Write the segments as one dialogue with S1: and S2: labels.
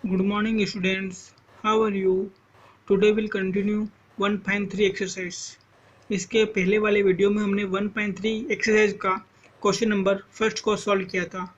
S1: Good morning students, how are you? Today we'll continue 1.3 exercise. इसके पहले वाले video में हमने 1.3 एक्सरसाइज का क्वेश्चन नंबर फर्स्ट को सॉल्व किया था.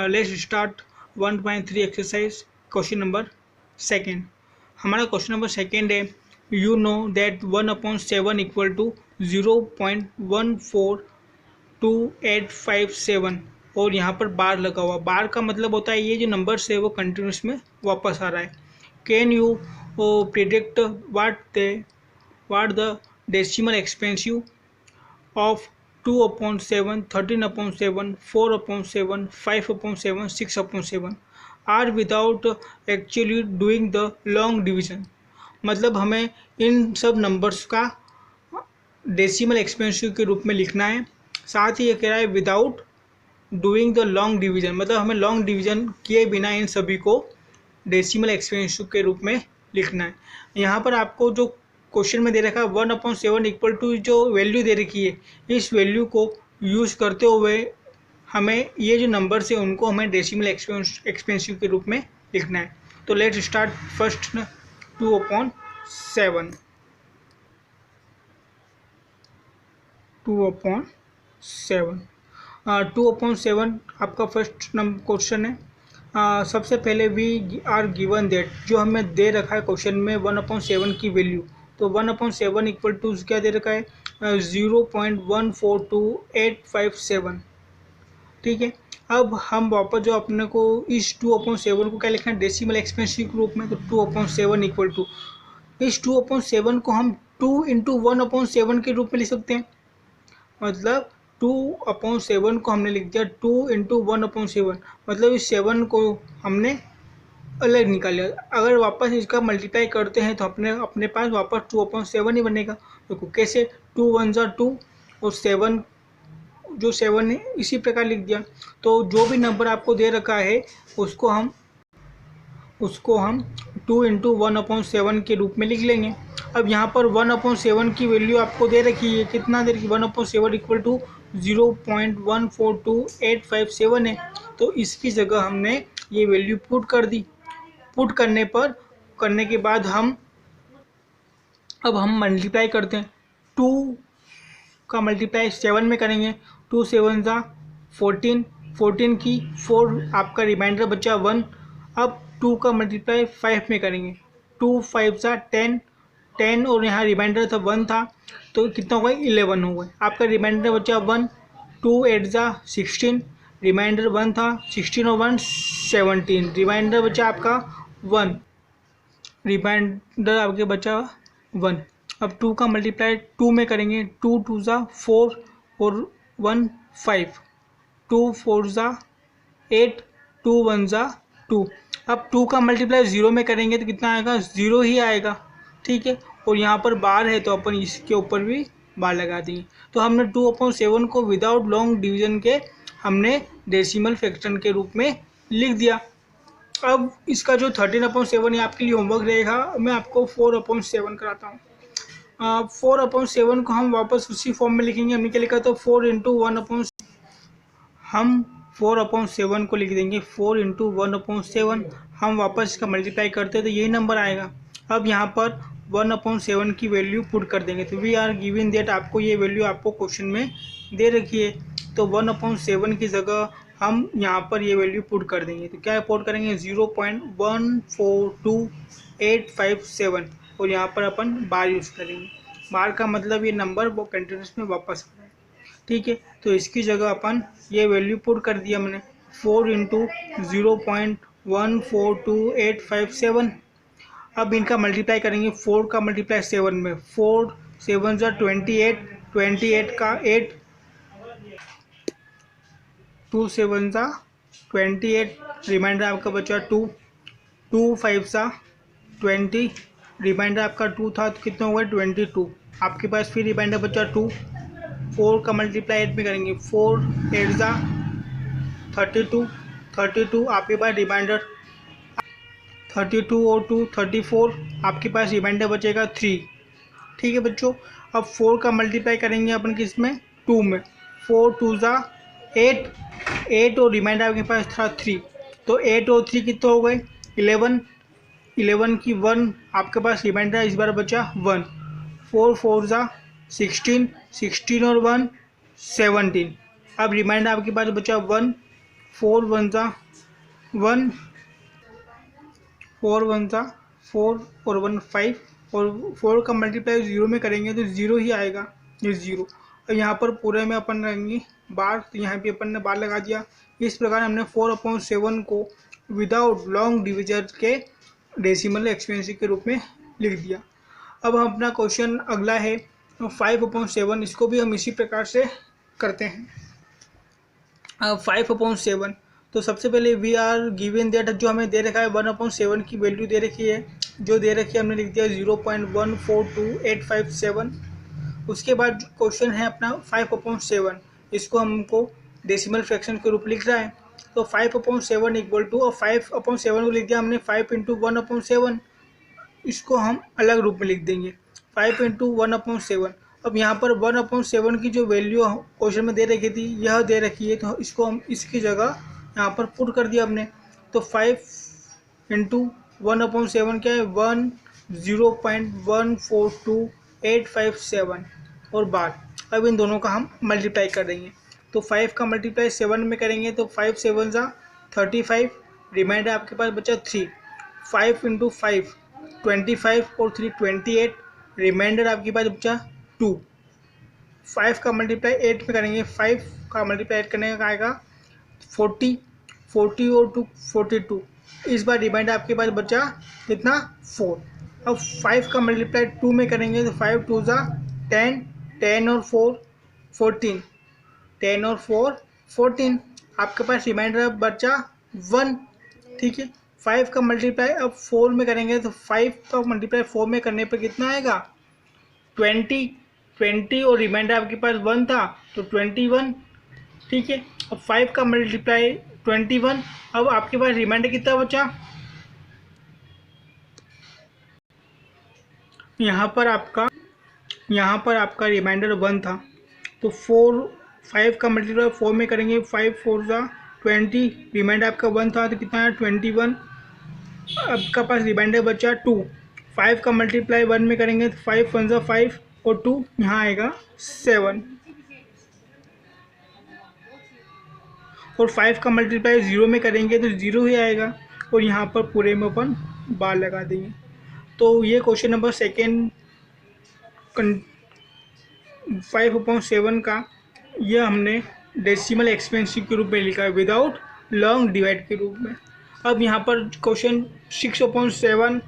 S1: Let's start 1.3 exercise question number second. हमारा क्वेश्चन नंबर सेकेंड है, you know that 1/7 equal to 0.142857 और यहाँ पर बार लगा हुआ. बार का मतलब होता है ये जो नंबर्स है वो कंटिन्यूस में वापस आ रहा है. Can you predict what the decimal expensive of 2/7, 13/7, 4/7, 5/7, 6/7 are without actually doing the long division. मतलब हमें इन सब नंबर्स का डेसिमल एक्सपेंसिव के रूप में लिखना है. साथ ही ये कह रहा है without doing the long division, मतलब हमें लॉन्ग डिवीजन किए बिना इन सभी को डेसिमल एक्सपेंसिव के रूप में लिखना है. यहाँ पर आपको जो क्वेश्चन में दे रखा है 1/7 इक्वल टू जो वैल्यू दे रखी है, इस वैल्यू को यूज़ करते हुए हमें ये जो नंबर्स है उनको हमें डेसिमल एक्सपेंसिव के रूप में लिखना है. तो लेट्स स्टार्ट फर्स्ट 2/7. 2/7 आपका फर्स्ट नंबर क्वेश्चन है. सबसे पहले वी आर गिवन दैट, जो हमें दे रखा है क्वेश्चन में 1/7 की वैल्यू, तो 1/7 इक्वल टू क्या दे रखा है 0.142857. ठीक है. अब हम वापस जो अपने को इस 2/7 को क्या लिखना है डेसिमल एक्सपेंसिव के रूप में, तो 2/7 इक्वल टू इस 2/7 को हम 2 इंटू 1/7 के रूप में लिख सकते हैं. मतलब 2/7 को हमने लिख दिया 2 इंटू 1/7, मतलब इस 7 को हमने अलग निकाल लिया. अगर वापस इसका मल्टीप्लाई करते हैं तो अपने पास वापस 2/7 ही बनेगा. देखो कैसे, 2 1 ज़ा 2 और 7 जो 7 है इसी प्रकार लिख दिया. तो जो भी नंबर आपको दे रखा है उसको हम 2 इंटू 1/7 के रूप में लिख लेंगे. अब यहाँ पर 1/7 की वैल्यू आपको दे रखी है, कितना दे रखी है 1/7 इक्वल टू 0.142857 है. तो इसकी जगह हमने ये वैल्यू पुट कर दी. पुट करने के बाद हम मल्टीप्लाई करते हैं. 2 का मल्टीप्लाई 7 में करेंगे, 2 7 ज़ा 14, 14 की 4 आपका रिमाइंडर बचा 1. अब 2 का मल्टीप्लाई 5 में करेंगे, 2 5 ज़ा 10, 10 और यहाँ रिमाइंडर था 1 था, तो कितना हो गया 11 हो गए. आपका रिमाइंडर बचा 1. 2 8 ज़ा 16, रिमाइंडर 1 था, 16 और 1 17, रिमाइंडर बचा आपका 1, रिमाइंडर आपके बचा 1. अब 2 का मल्टीप्लाई 2 में करेंगे, 2 2 ज़ा 4 और 1 5, 2 4 ज़ा 8, 2 1 ज़ा 2. अब 2 का मल्टीप्लाई 0 में करेंगे तो कितना आएगा 0 ही आएगा. ठीक है. और यहाँ पर बार है तो अपन इसके ऊपर भी बार लगा देंगे. तो हमने 2/7 को विदाउट लॉन्ग डिवीजन के हमने डेसिमल फ्रैक्शन के रूप में लिख दिया. अब इसका जो 13/7 है आपके लिए होमवर्क रहेगा. मैं आपको 4/7 कराता हूँ. 4/7 को हम वापस उसी फॉर्म में लिखेंगे. हमने क्या लिखा था 4 इंटू 1/7, हम 4/7 को लिख देंगे 4 इंटू 1/7. हम वापस इसका मल्टीप्लाई करते हैं तो यही नंबर आएगा. अब यहाँ पर 1/7 की वैल्यू पुट कर देंगे. तो वी आर गिवन दैट, आपको ये वैल्यू आपको क्वेश्चन में दे रखी है, तो 1/7 की जगह हम यहाँ पर ये वैल्यू पुट कर देंगे. तो क्या पुट करेंगे 0.142857 और यहाँ पर अपन बार यूज़ करेंगे. बार का मतलब ये नंबर वो कंटिन्यूस में वापस आ रहा है. ठीक है. तो इसकी जगह अपन ये वैल्यू पुट कर दिया मैंने 4 इंटू 0.142857. अब इनका मल्टीप्लाई करेंगे, 4 का मल्टीप्लाई 7 में, 4 7 ज़ा 28, 28 का 8, 2 7 ज़ा 28, रिमाइंडर आपका बचा 2, 2 5 ज़ा 20, रिमाइंडर आपका 2 था तो कितना होगा 22. आपके पास फिर रिमाइंडर बचा 2. 4 का मल्टीप्लाई 8 में करेंगे, 4 8 ज़ा 32, 32 आपके पास रिमाइंडर 32 और 2 34, आपके पास रिमाइंडर बचेगा 3. ठीक है बच्चों. अब 4 का मल्टीप्लाई करेंगे अपन किस में 2 में, 4 2 ज़ा 8, 8 और रिमाइंडर आपके पास था 3, तो 8 और 3 कितने हो गए 11 11 की 1 आपके पास रिमाइंडर इस बार बचा 1। 4 4 ज़ा 16, 16 और 1 17। अब रिमाइंडर आपके पास बचा 1। 4 1 ज़ा 1, 4 1 ज़ा 4 और 1 5, और 4 का मल्टीप्लाई 0 में करेंगे तो 0 ही आएगा, ये 0। और यहाँ पर पूरे में अपन रहेंगे बार, तो यहाँ भी अपन ने बार लगा दिया। इस प्रकार हमने 4/7 को विदाउट लॉन्ग डिविजन के डेसिमल एक्सपेंसिव के रूप में लिख दिया। अब हम अपना क्वेश्चन अगला है 5/7, इसको भी हम इसी प्रकार से करते हैं। अब 5/7, तो सबसे पहले वी आर गिवन दैट, जो हमें दे रखा है 1/7 की वैल्यू दे रखी है, जो दे रखी है हमने लिख दिया 0.142857। उसके बाद क्वेश्चन है अपना 5/7, इसको हमको डेसिमल फ्रैक्शन के रूप लिख रहा है। तो 5/7 इक्वल टू, और 5/7 को लिख दिया हमने 5 × 1/7, इसको हम अलग रूप में लिख देंगे 5 × 1/7। अब यहाँ पर 1/7 की जो वैल्यू क्वेश्चन में दे रखी थी यह दे रखी है, तो इसको हम इसकी जगह यहाँ पर पुट कर दिया हमने। तो 5 × 1/7 क्या है 0.142857 और बार। अब इन दोनों का हम मल्टीप्लाई कर देंगे। तो 5 का मल्टीप्लाई 7 में करेंगे तो 5 7 ज़ा 35, रिमाइंडर आपके पास बचा 3। 5 × 5 25 और 3 28, रिमाइंडर आपके पास बचा 2। 5 का मल्टीप्लाई 8 में करेंगे, 5 का मल्टीप्लाई 8 करने का आएगा 40, 40 और 2 42। इस बार रिमाइंडर आपके पास बचा कितना 4। अब 5 का मल्टीप्लाई 2 में करेंगे तो 5 2 ज़ा 10, 10 और 4 14, 10 और 4 14, आपके पास रिमाइंडर बचा 1। ठीक है, 5 का मल्टीप्लाई अब 4 में करेंगे तो 5 का मल्टीप्लाई 4 में करने पर कितना आएगा 20, 20 और रिमाइंडर आपके पास 1 था तो 21। ठीक है, अब 5 का मल्टीप्लाई 21, अब आपके पास रिमाइंडर कितना बचा, यहाँ पर आपका रिमाइंडर 1 था, तो 5 का मल्टीप्लाई 4 में करेंगे, 5 4 ज़ा 20, रिमाइंडर आपका 1 था तो कितना है 21। आपका पास रिमाइंडर बचा 2। 5 का मल्टीप्लाई 1 में करेंगे तो 5 1 ज़ा 5 और 2 यहाँ आएगा 7, और 5 का मल्टीप्लाई 0 में करेंगे तो 0 ही आएगा, और यहाँ पर पूरे में अपन बार लगा देंगे। तो ये क्वेश्चन नंबर सेकेंड 5/7 का यह हमने डेसिमल एक्सपेंसिव के रूप में लिखा है विदाउट लॉन्ग डिवाइड के रूप में। अब यहाँ पर क्वेश्चन 6/7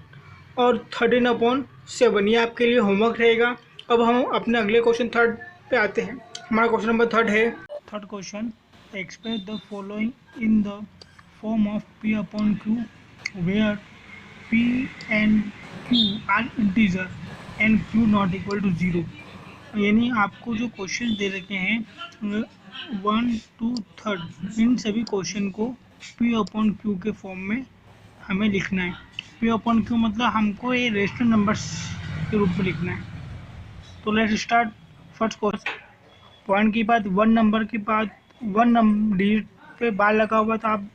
S1: और 13/7 ये आपके लिए होमवर्क रहेगा। अब हम अपने अगले क्वेश्चन थर्ड पे आते हैं। हमारा क्वेश्चन नंबर थर्ड है, third question, express the following in the form of P/Q where P and Q are integer and Q not equal to 0। यानी आपको जो क्वेश्चन दे रखे हैं 1 2 3, इन सभी क्वेश्चन को P/Q के फॉर्म में हमें लिखना है। P/Q मतलब हमको ये रेशनल नंबर्स के रूप में लिखना है। तो let's start. First question, point की बात 1 नंबर के बाद 1 डिजिट पे बार लगा हुआ, तो आप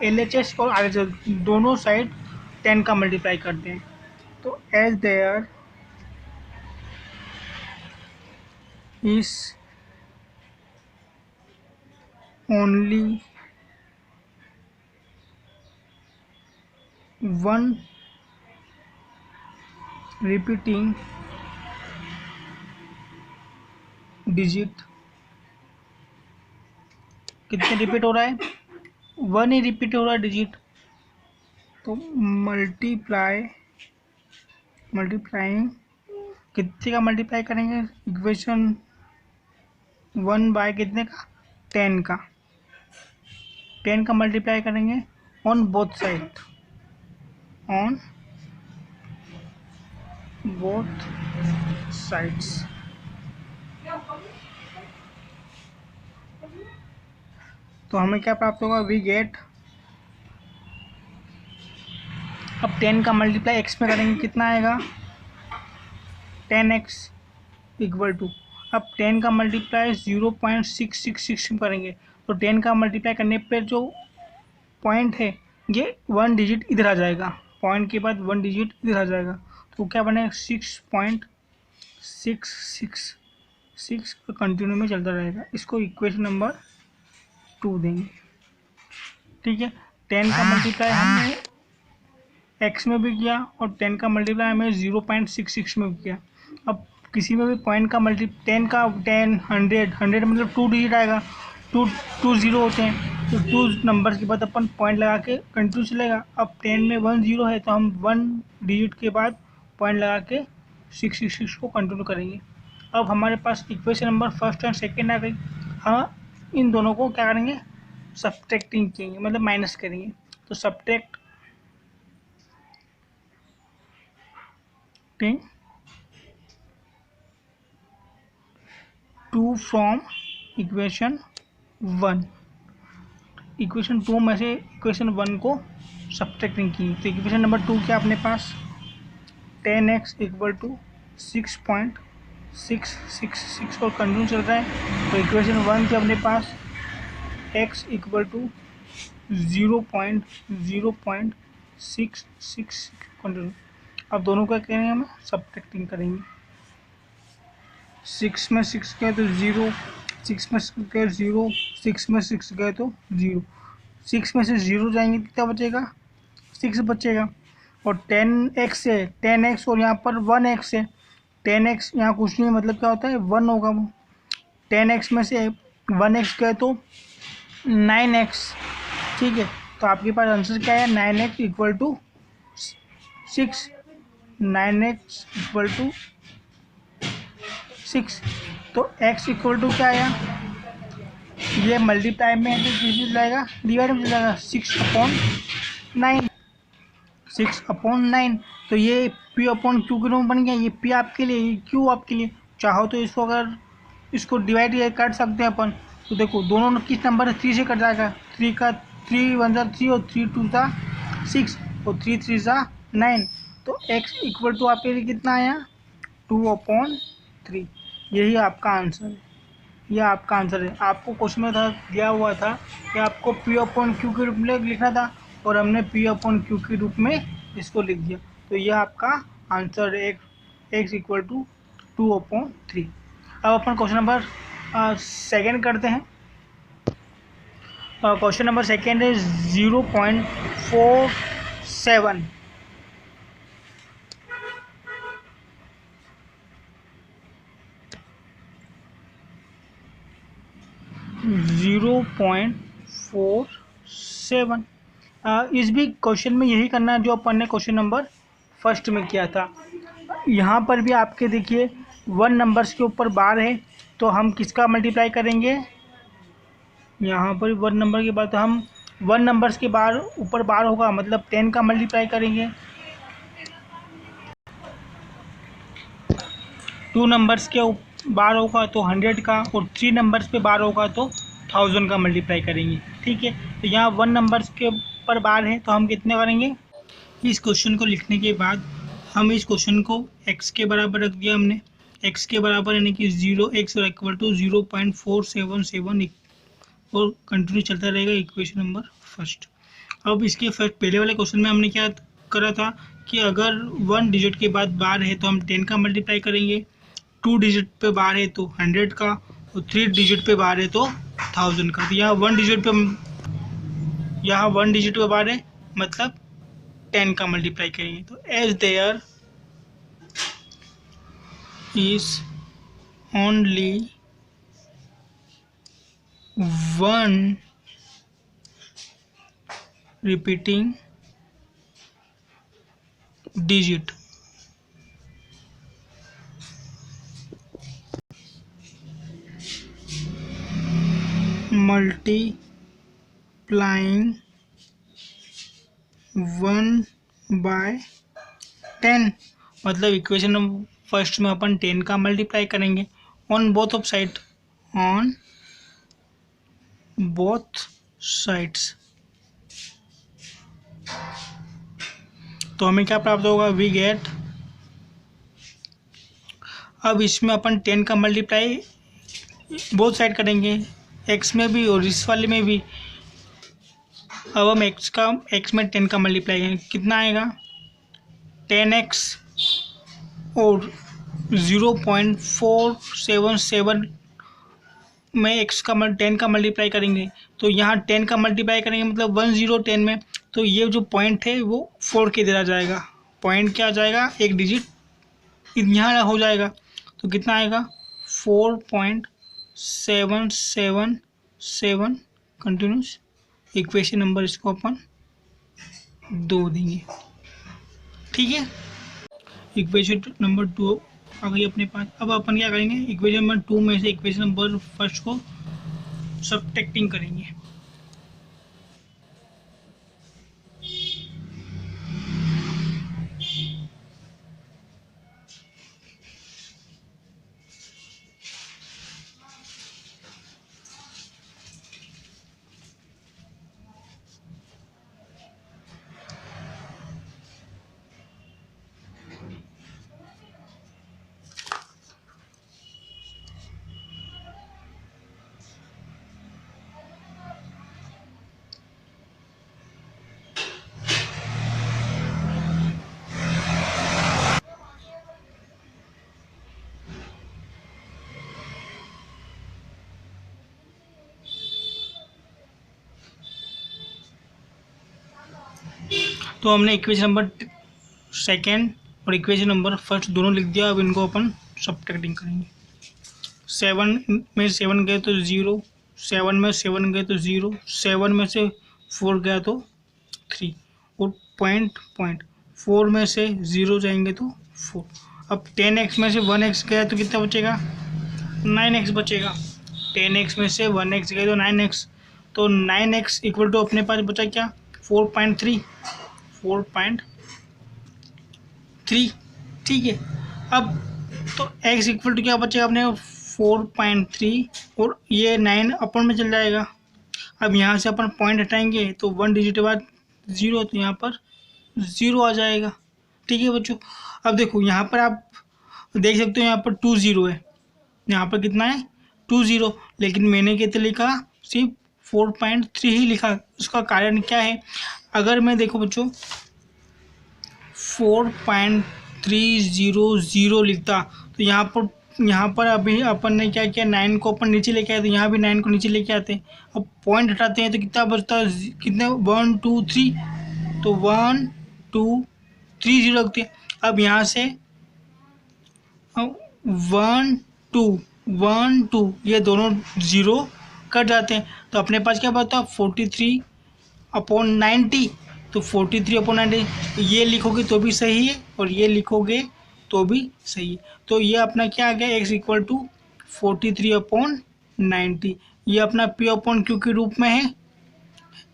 S1: LHS और RHS दोनों साइड 10 का मल्टीप्लाई करते हैं। तो as there is only one repeating digit, कितने रिपीट हो रहा है 1 ही रिपीट हो रहा है डिजिट, तो मल्टीप्लाइंग कितने का मल्टीप्लाई करेंगे, इक्वेशन 1 बाय कितने का 10 का, 10 का मल्टीप्लाई करेंगे ऑन बोथ साइड्स। तो हमें क्या प्राप्त होगा, वी गेट, अब 10 का मल्टीप्लाई x में करेंगे कितना आएगा 10x इक्वल टू, अब 10 का मल्टीप्लाई 0.666 में करेंगे, तो 10 का मल्टीप्लाई करने पर जो पॉइंट है ये 1 डिजिट इधर आ जाएगा, पॉइंट के बाद 1 डिजिट इधर आ जाएगा, तो क्या बनेगा 6.666 कंटिन्यू में चलता रहेगा। इसको इक्वेशन नंबर 2 देंगे। ठीक है, 10 का मल्टीप्लाई हमने एक्स में भी किया और 10 का मल्टीप्लाई हमें 0.66 में भी किया। अब किसी में भी पॉइंट का 10 का 10 100 मतलब 2 डिजिट आएगा, 2 0 होते हैं, तो 2 नंबर के बाद अपन पॉइंट लगा के कंटिन्यू चलेगा। अब 10 में 1 0 है तो हम 1 डिजिट के बाद पॉइंट लगा के 666 को कंटिन्यू करेंगे। अब हमारे पास इक्वेशन नंबर फर्स्ट और सेकेंड आ गई। हाँ, इन दोनों को क्या करेंगे, सब्ट्रैक्टिंग करेंगे, मतलब माइनस करेंगे। तो सब्ट्रैक्ट 2 फ्रॉम इक्वेशन 1, इक्वेशन 2 में से इक्वेशन 1 को सब्ट्रैक्टिंग की। तो इक्वेशन नंबर 2 क्या अपने पास 10x इक्वल टू 6.666 और कंटिन्यू चल रहा है। तो इक्वेशन 1 के अपने पास x इक्वल टू 0.666 कंटिन्यू। अब दोनों का करेंगे, हम सब्ट्रैक्टिंग करेंगे। 6 में 6 गए तो 0, 6 में 6 गए 0, 6 में 6 गए तो 0, 6 में से 0 जाएंगे तो क्या बचेगा 6 बचेगा। और 10x है, 10x और यहाँ पर 1x है, 10x यहाँ कुछ नहीं, मतलब क्या होता है 1 होगा वो। 10x में से 1x गए तो 9x। ठीक है, तो आपके पास आंसर क्या है 9x equal to 6, 9x equal to 6। तो x इक्वल टू क्या आया, ये मल्टीप्लाई में है तो किस जाएगा, डिवाइड में जाएगा, 6/9। तो ये p अपॉन क्यू के रूप में बन गया। ये p आपके लिए, ये q आपके लिए। चाहो तो इसको अगर इसको डिवाइड कर सकते हैं अपन। तो देखो दोनों किस नंबर है, 3 से कट जाएगा, 3 का 3 1 जा 3 और 3 2 जा 6 और 3 3 जा 9। तो x इक्वल टू आपके लिए कितना आया 2/3। यही आपका आंसर है, यह आपका आंसर है। आपको क्वेश्चन में दिया हुआ था कि आपको p/q के रूप में लिखना था और हमने p/q के रूप में इसको लिख दिया। तो यह आपका आंसर है, x इक्वल टू 2/3। अब अपन क्वेश्चन नंबर सेकेंड करते हैं। क्वेश्चन नंबर सेकेंड है 0.47। 0.47। इस भी क्वेश्चन में यही करना है जो अपन ने क्वेश्चन नंबर फर्स्ट में किया था। यहाँ पर भी आपके देखिए 1 नंबर्स के ऊपर बार है, तो हम किसका मल्टीप्लाई करेंगे, यहाँ पर 1 नंबर के बाद हम 1 नंबर्स के बार ऊपर बार होगा, मतलब 10 का मल्टीप्लाई करेंगे। 2 नंबर्स के बार होगा तो 100 का, और 3 नंबर्स पे बार होगा तो 1000 का मल्टीप्लाई करेंगे। ठीक है, तो यहाँ 1 नंबर्स के ऊपर बार है तो हम कितने करेंगे, इस क्वेश्चन को लिखने के बाद हम इस क्वेश्चन को x के बराबर रख दिया हमने, x के बराबर यानी कि 0x इक्वल टू 0.477 और कंटिन्यू चलता रहेगा इक्वेशन नंबर फर्स्ट। अब इसके फर्स्ट पहले वाले क्वेश्चन में हमने क्या करा था कि अगर 1 डिजिट के बाद बार है तो हम 10 का मल्टीप्लाई करेंगे, 2 डिजिट पे बार है तो 100 का, और 3 डिजिट पे बार है तो 1000 का। तो यहाँ 1 डिजिट पे बार है मतलब 10 का मल्टीप्लाई करेंगे। तो as there is only 1 repeating digit, multiplying 1/10, मतलब इक्वेशन फर्स्ट में अपन 10 का मल्टीप्लाई करेंगे on both of side, on both sides. तो हमें क्या प्राप्त होगा, वी गेट, अब इसमें अपन 10 का मल्टीप्लाई बोथ साइड करेंगे, x में भी और इस वाले में भी। अब हम x में 10 का मल्टीप्लाई करेंगे, कितना आएगा 10x और 0.477 में x का 10 का मल्टीप्लाई करेंगे, तो यहाँ 10 का मल्टीप्लाई करेंगे मतलब 10 में, तो ये जो पॉइंट है वो 4 के इधर आ जाएगा, पॉइंट क्या आ जाएगा, एक डिजिट यहाँ हो जाएगा, तो कितना आएगा 4.777 कंटिन्यूस। इक्वेशन नंबर इसको अपन 2 देंगे, ठीक है। इक्वेशन नंबर 2 आ गई अपने पास। अब अपन क्या करेंगे, इक्वेशन नंबर 2 में से इक्वेशन नंबर फर्स्ट को सब्ट्रैक्टिंग करेंगे। तो हमने इक्वेशन नंबर सेकेंड और इक्वेशन नंबर फर्स्ट दोनों लिख दिया। अब इनको अपन सब्ट्रैक्टिंग करेंगे। 7 में 7 गए तो 0, 7 में 7 गए तो 0, 7 में से 4 गया तो 3, और पॉइंट 4 में से 0 जाएंगे तो 4। अब 10x में से 1x गया तो कितना बचेगा, 9x बचेगा। 10x में से 1x गए तो 9x, तो 9x इक्वल टू अपने पास बचा क्या, 4.3, ठीक है। अब तो x इक्वल टू क्या बचेगा अपने 4.3, और ये 9 अपन में चल जाएगा। अब यहाँ से अपन पॉइंट हटाएंगे तो 1 डिजिट के बाद 0, तो यहाँ पर 0 आ जाएगा, ठीक है बच्चों। अब देखो यहाँ पर आप देख सकते हो, यहाँ पर 2 0 है, यहाँ पर कितना है 2 0, लेकिन मैंने कितना लिखा, सिर्फ 4.3 ही लिखा। उसका कारण क्या है, अगर मैं देखो बच्चों 4.300 लिखता तो यहाँ पर अभी अपन ने क्या किया, 9 को अपन नीचे लेके आए, तो यहाँ भी 9 को नीचे लेके आते हैं। अब पॉइंट हटाते हैं तो कितना बचता है, कितने 1 2 3, तो 1 2 3 0 रखते हैं। अब यहाँ से 1 2 ये दोनों 0 कट जाते हैं, तो अपने पास क्या बचता है 43/90, तो 43/90 ये लिखोगे तो भी सही है और ये लिखोगे तो भी सही है। तो ये अपना क्या आ गया, x इक्वल टू 43/90, ये अपना p/q के रूप में है।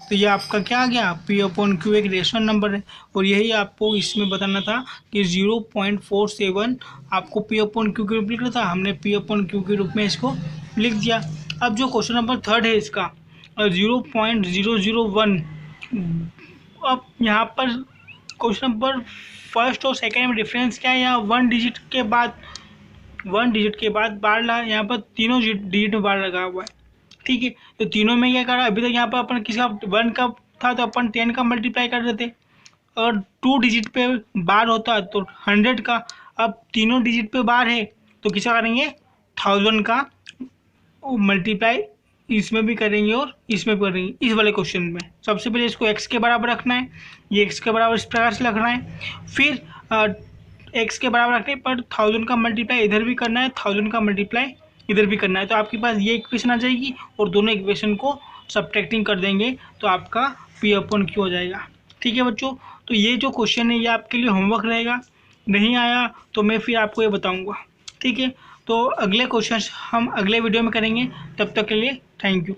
S1: तो ये आपका क्या आ गया, p/q एक रेशनल नंबर है, और यही आपको इसमें बताना था कि 0.47 आपको p/q के रूप में लिखना था, हमने p/q के रूप में इसको लिख दिया। अब जो क्वेश्चन नंबर 3 है इसका 0.001, अब यहाँ पर क्वेश्चन नंबर फर्स्ट और सेकेंड में डिफरेंस क्या है, यहाँ 1 डिजिट के बाद बार लगा, यहाँ पर तीनों डिजिट में बार लगा हुआ है, ठीक है। तो तीनों में क्या करा, अभी तक यहाँ पर अपन किसका 1 का था तो अपन 10 का मल्टीप्लाई कर देते, और 2 डिजिट पे बार होता तो 100 का। अब तीनों डिजिट पे बार है तो किसका करेंगे 1000 का मल्टीप्लाई, इसमें भी करेंगे और इसमें भी करेंगे। इस वाले क्वेश्चन में सबसे पहले इसको x के बराबर रखना है, ये x के बराबर इस प्रकार से रखना है, फिर x के बराबर रखने पर 1000 का मल्टीप्लाई इधर भी करना है, 1000 का मल्टीप्लाई इधर भी करना है, तो आपके पास ये इक्वेशन आ जाएगी और दोनों इक्वेशन को सब्ट्रैक्टिंग कर देंगे तो आपका p/q हो जाएगा, ठीक है बच्चों। तो ये जो क्वेश्चन है ये आपके लिए होमवर्क रहेगा, नहीं आया तो मैं फिर आपको ये बताऊँगा, ठीक है। तो अगले क्वेश्चन हम अगले वीडियो में करेंगे, तब तक के लिए थैंक यू।